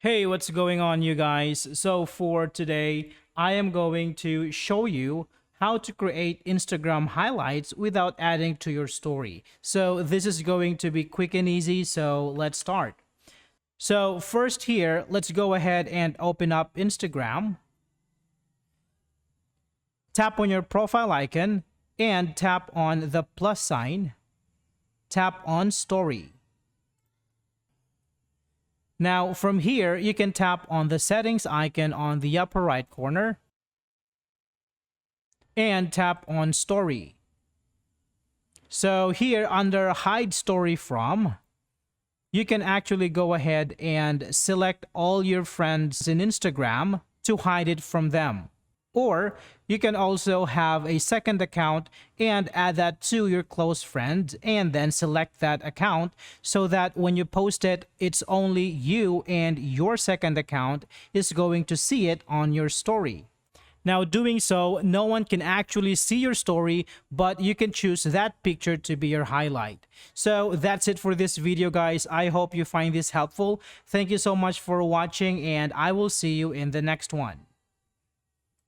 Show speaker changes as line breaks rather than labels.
Hey, what's going on, you guys? So, for today, I am going to show you how to create Instagram highlights without adding to your story. So, this is going to be quick and easy. So, let's start. So, first, here, let's go ahead and open up Instagram. Tap on your profile icon and tap on the plus sign. Tap on story. Now, from here, you can tap on the settings icon on the upper right corner and tap on story. So here under hide story from, you can actually go ahead and select all your friends in Instagram to hide it from them. Or you can also have a second account and add that to your close friends and then select that account so that when you post it, it's only you and your second account is going to see it on your story. Now, doing so, no one can actually see your story, but you can choose that picture to be your highlight. So that's it for this video, guys. I hope you find this helpful. Thank you so much for watching, and I will see you in the next one.